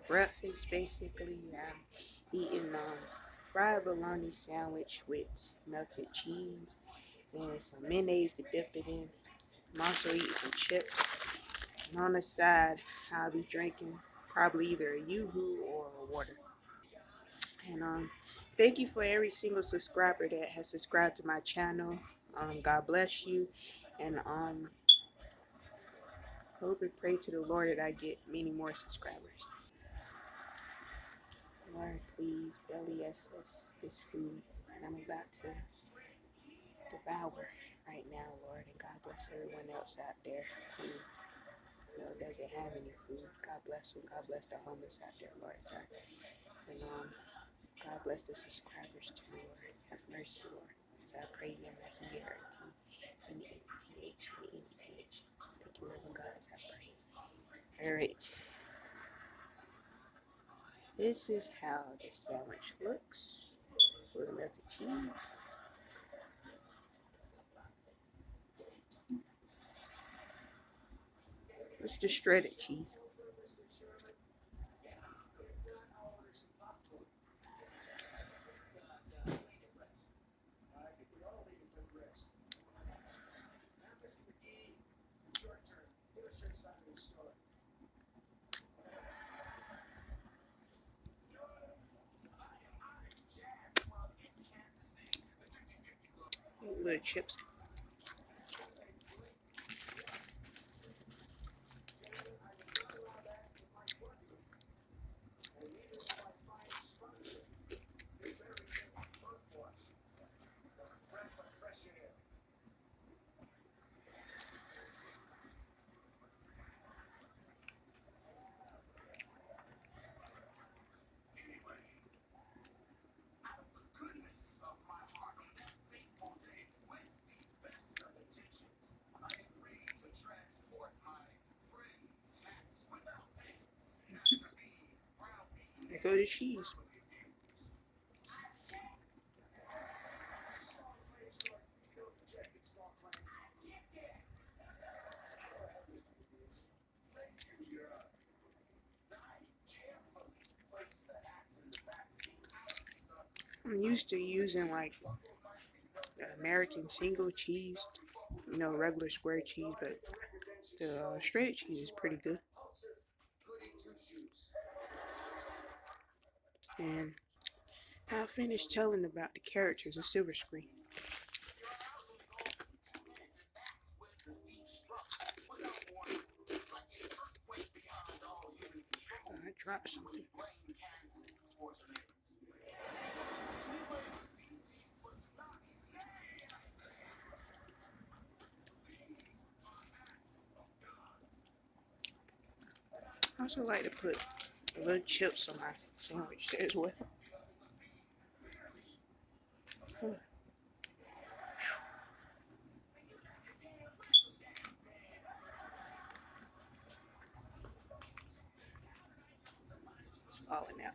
breakfast basically. I'm eating fried bologna sandwich with melted cheese and some mayonnaise to dip it in. I'm also eating some chips. And on the side, I'll be drinking probably either a yoo-hoo or a water. And thank you for every single subscriber that has subscribed to my channel. God bless you. And hope and pray to the Lord that I get many more subscribers. Lord, please belly SS this food that I'm about to devour right now, Lord. And God bless everyone else out there who doesn't have any food. God bless them. God bless the homeless out there, Lord. Sorry. And God bless the subscribers too, Lord. Have mercy, Lord. As I pray in my hearty in the EPTH, in the EPTH. Thank you, living God, as I pray. Alright. This is how the sandwich looks with the melted cheese. It's just shredded cheese. Little chips. There go the cheese. I'm used to using like American single cheese, regular square cheese, but the shredded cheese is pretty good. And I finished telling about the characters in Silver Screen. I dropped something. I also like to put a little chips on my sandwich as well. It's falling out.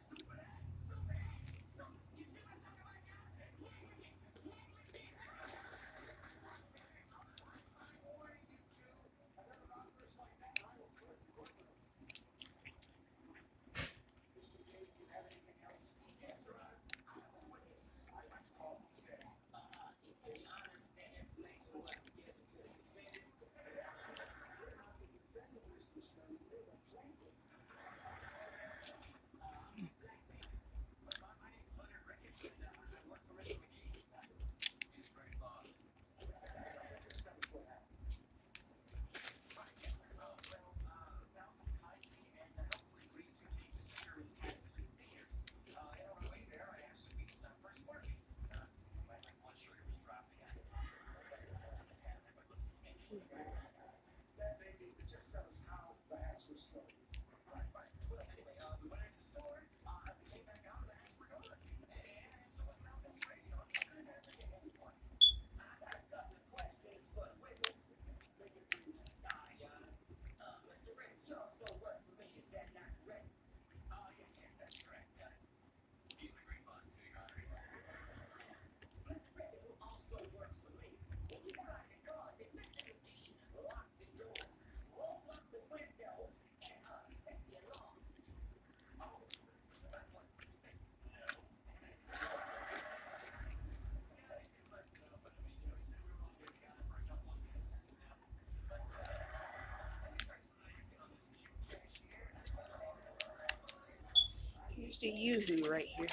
Mr. Yoo-hoo right here.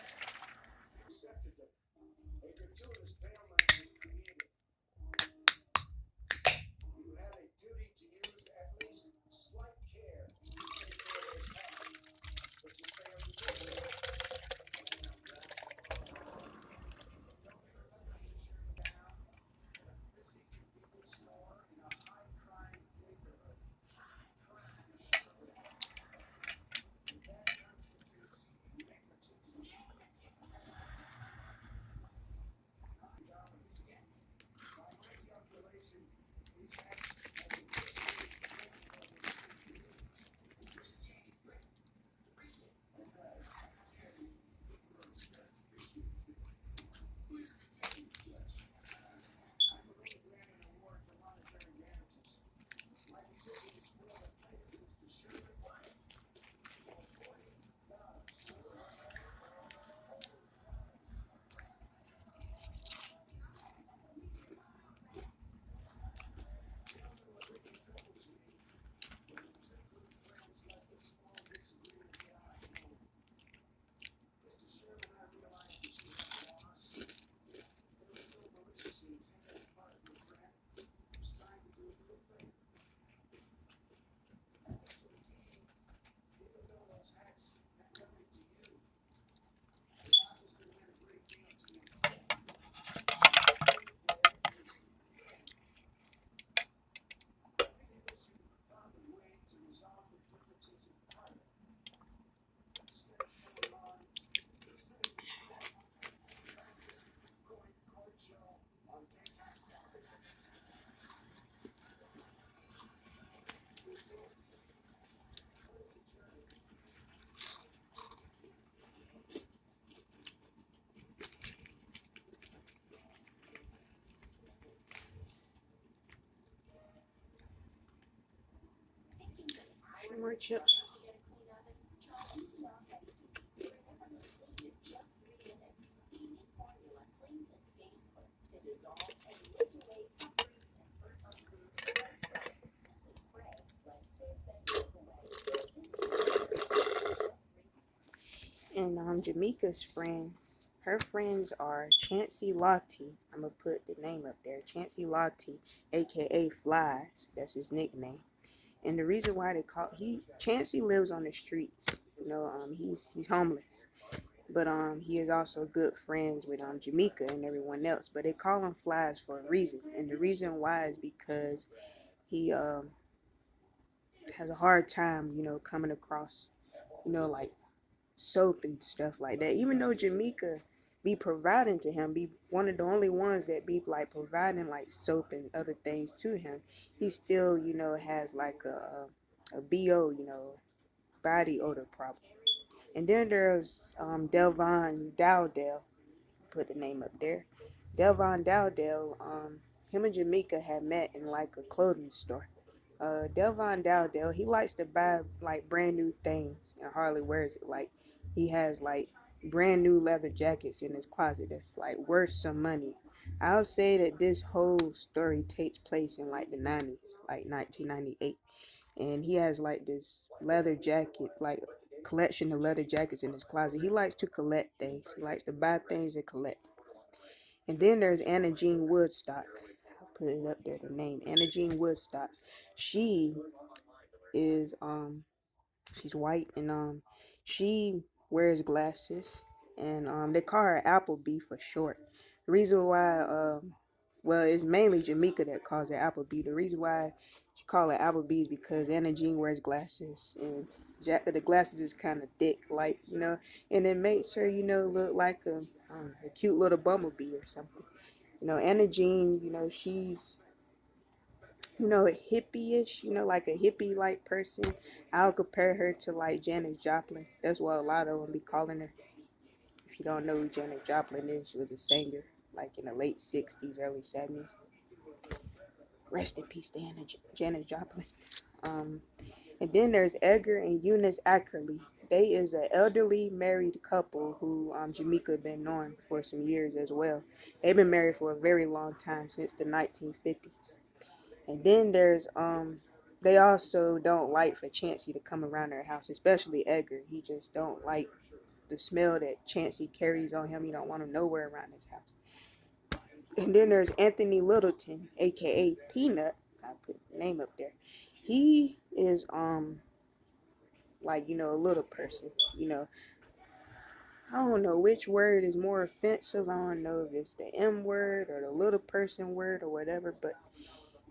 A few more chips. And Jamaica's friends, her friends are Chancey Lottie. I'm gonna put the name up there. Chancey Lottie, aka Flies. That's his nickname. And the reason why they call Chancey lives on the streets. He's homeless. But he is also good friends with Jamaica and everyone else. But they call him Flies for a reason. And the reason why is because he has a hard time, coming across, like soap and stuff like that. Even though Jamaica be providing to him, be one of the only ones that be like providing like soap and other things to him, he still, has like a BO, body odor problem. And then there's Delvon Dowdell, put the name up there. Delvon Dowdell, him and Jamaica had met in like a clothing store. Delvon Dowdell, he likes to buy like brand new things and hardly wears it. Like he has like brand new leather jackets in his closet that's like worth some money. I'll say that this whole story takes place in like the 90s, like 1998. And he has like this leather jacket, like collection of leather jackets in his closet. He likes to collect things. He likes to buy things and collect. And then there's Anna Jean Woodstock. I'll put it up there, the name. Anna Jean Woodstock. She is she's white and she wears glasses and they call her Applebee for short. The reason why well, it's mainly Jamaica that calls her Applebee. The reason why she call her Applebee is because Anna Jean wears glasses and the glasses is kind of thick, like and it makes her look like a cute little bumblebee or something. Anna Jean, she's a hippie-ish, like a hippie-like person. I'll compare her to like Janis Joplin. That's what a lot of them be calling her. If you don't know who Janis Joplin is, she was a singer like in the late 60s, early 70s. Rest in peace to Janis Joplin. Um, and then there's Edgar and Eunice Ackerley. They is an elderly married couple who Jamaica been known for some years as well. They've been married for a very long time, since the 1950s. And then there's they also don't like for Chancey to come around their house, especially Edgar. He just don't like the smell that Chancey carries on him. He don't want him nowhere around his house. And then there's Anthony Littleton, aka Peanut. I put the name up there. He is like, a little person. I don't know which word is more offensive. I don't know if it's the M word or the little person word or whatever, but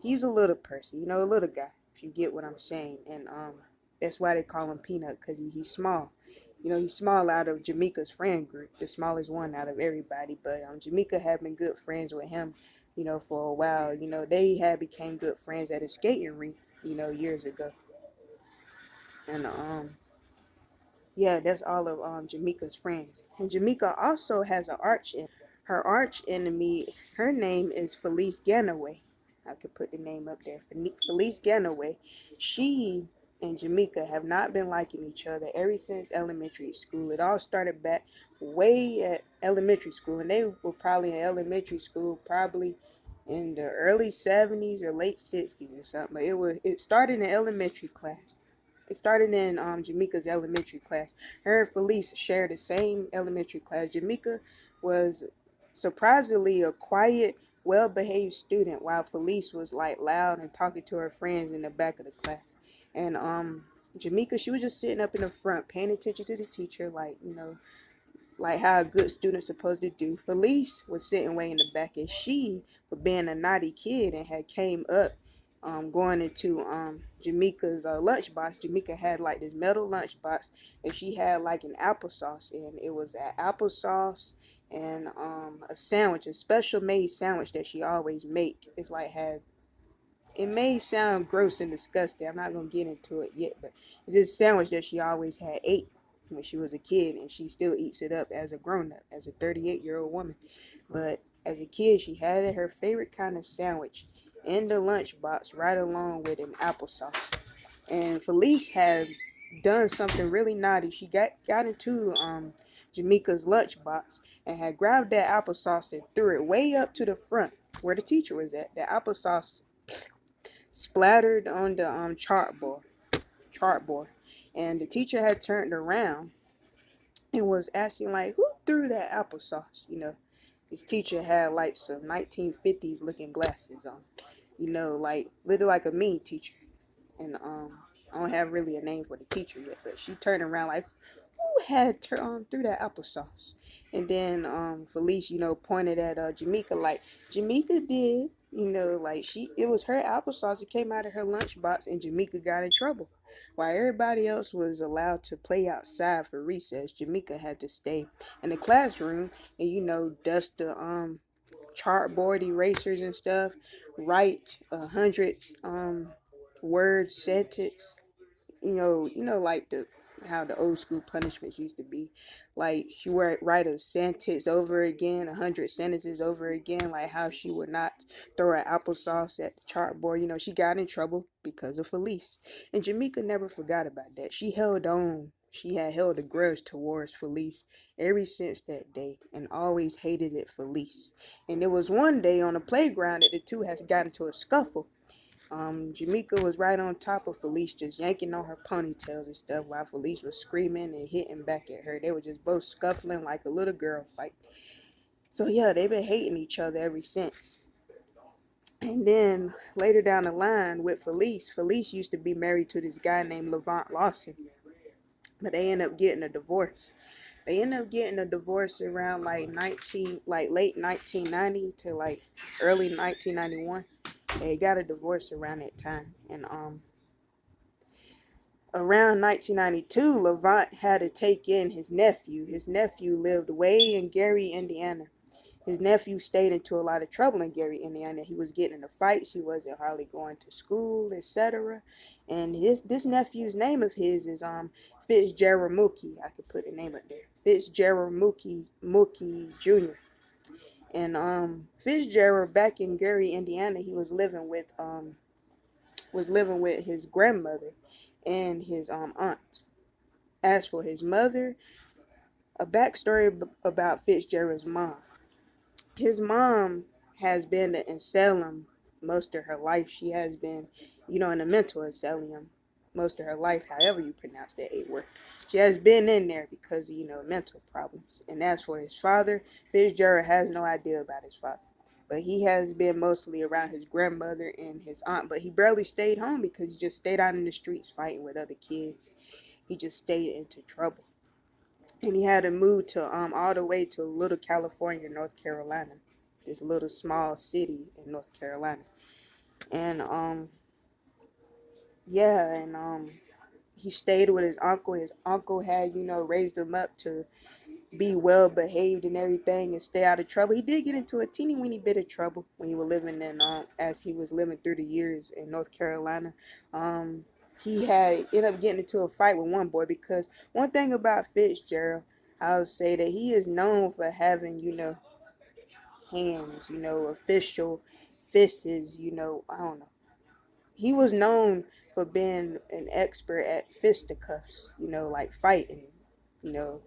he's a little person, a little guy, if you get what I'm saying. And that's why they call him Peanut, because he's small. He's small out of Jamaica's friend group, the smallest one out of everybody. But Jamaica had been good friends with him, for a while. They had became good friends at a skating rink, years ago. And yeah, that's all of Jamaica's friends. And Jamaica also has an arch enemy. Her arch enemy, her name is Felice Ganaway. I could put the name up there. Felice Ganaway. She and Jamaica have not been liking each other ever since elementary school. It all started back way at elementary school, and they were probably in elementary school probably in the early 70s or late 60s or something. But it started in elementary class. It started in Jamaica's elementary class. Her and Felice shared the same elementary class. Jamaica was surprisingly a quiet, well-behaved student, while Felice was like loud and talking to her friends in the back of the class. And Jamaica, she was just sitting up in the front, paying attention to the teacher, like how a good student's supposed to do. Felice was sitting way in the back, and she, for being a naughty kid, and had came up, going into Jamaica's lunchbox. Jamaica had like this metal lunchbox, and she had like an applesauce, and it was an applesauce and a sandwich, a special made sandwich that she always make. It's like had it may sound gross and disgusting. I'm not gonna get into it yet, but it's this sandwich that she always had ate when she was a kid, and she still eats it up as a grown up, as a 38-year-old woman. But as a kid, she had her favorite kind of sandwich in the lunchbox, right along with an applesauce. And Felice had done something really naughty. She got into Jamaica's lunchbox and had grabbed that applesauce and threw it way up to the front where the teacher was at. The applesauce splattered on the chartboard, and the teacher had turned around and was asking like, who threw that applesauce? This teacher had like some 1950s looking glasses on, like literally like a mean teacher. And I don't have really a name for the teacher yet, but she turned around like, who had threw that applesauce? And then Felice, pointed at Jamaica like, Jamaica did. Like it was her applesauce. It came out of her lunchbox, and Jamaica got in trouble. While everybody else was allowed to play outside for recess, Jamaica had to stay in the classroom and dust the chartboard erasers and stuff, write 100 word sentence, like the how the old school punishments used to be. Like she would write a sentence over again, 100 sentences over again, like how she would not throw her applesauce at the chartboard. She got in trouble because of Felice. And Jamaica never forgot about that. She held on. She had held a grudge towards Felice ever since that day and always hated it Felice. And there was one day on the playground that the two has gotten into a scuffle. Jamaica was right on top of Felice, just yanking on her ponytails and stuff, while Felice was screaming and hitting back at her. They were just both scuffling like a little girl fight. So yeah, they've been hating each other ever since. And then later down the line with Felice used to be married to this guy named Levant Lawson, but they ended up getting a divorce. They ended up getting a divorce around like late 1990 to like early 1991. They got a divorce around that time. And around 1992, Levant had to take in his nephew. His nephew lived way in Gary, Indiana. His nephew stayed into a lot of trouble in Gary, Indiana. He was getting into fights. He wasn't hardly going to school, etc. And this nephew's name of his is Fitzgerald Mookie. I could put the name up there. Fitzgerald Mookie Jr. And Fitzgerald, back in Gary, Indiana, he was living with his grandmother and his aunt. As for his mother, a backstory about Fitzgerald's mom. His mom has been in Salem most of her life. She has been in the mental asylum most of her life, however you pronounce that A word. She has been in there because of, mental problems. And as for his father, Fitzgerald has no idea about his father. But he has been mostly around his grandmother and his aunt. But he barely stayed home because he just stayed out in the streets fighting with other kids. He just stayed into trouble. And he had to move to all the way to Little California, North Carolina. This little small city in North Carolina. And yeah, and he stayed with his uncle. His uncle had, raised him up to be well behaved and everything and stay out of trouble. He did get into a teeny weeny bit of trouble when he was living in as he was living through the years in North Carolina. He had ended up getting into a fight with one boy because one thing about Fitzgerald, I would say that he is known for having, hands, official fists, I don't know. He was known for being an expert at fisticuffs, like fighting, you know,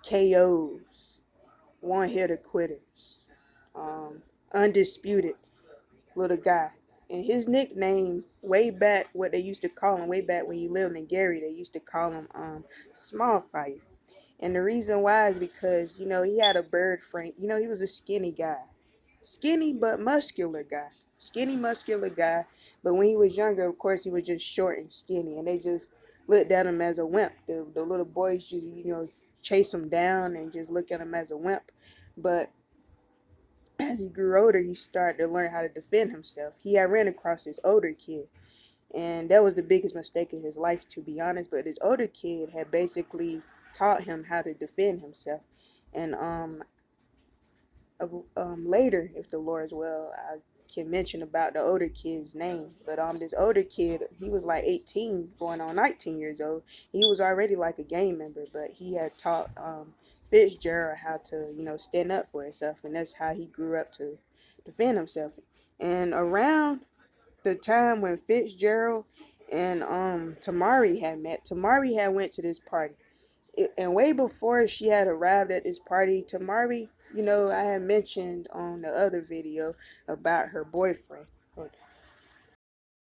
KOs, one hitter quitters, undisputed little guy. And his nickname, way back, what they used to call him, way back when he lived in Gary, they used to call him Small Fire. And the reason why is because, he had a bird frame. He was a skinny guy. Skinny but muscular guy. Skinny, muscular guy. But when he was younger, of course, he was just short and skinny. And they just looked at him as a wimp. The little boys, just, chase him down and just look at him as a wimp. But as he grew older, he started to learn how to defend himself. He had ran across this older kid. And that was the biggest mistake of his life, to be honest. But this older kid had basically taught him how to defend himself. And later, if the Lord's will, I can mention about the older kid's name. But this older kid, he was like 18, going on 19 years old. He was already like a gang member, but he had taught Fitzgerald how to, stand up for himself, and that's how he grew up to defend himself. And around the time when Fitzgerald and Tamari had met, Tamari had went to this party, and way before she had arrived at this party, Tamari, I had mentioned on the other video about her boyfriend.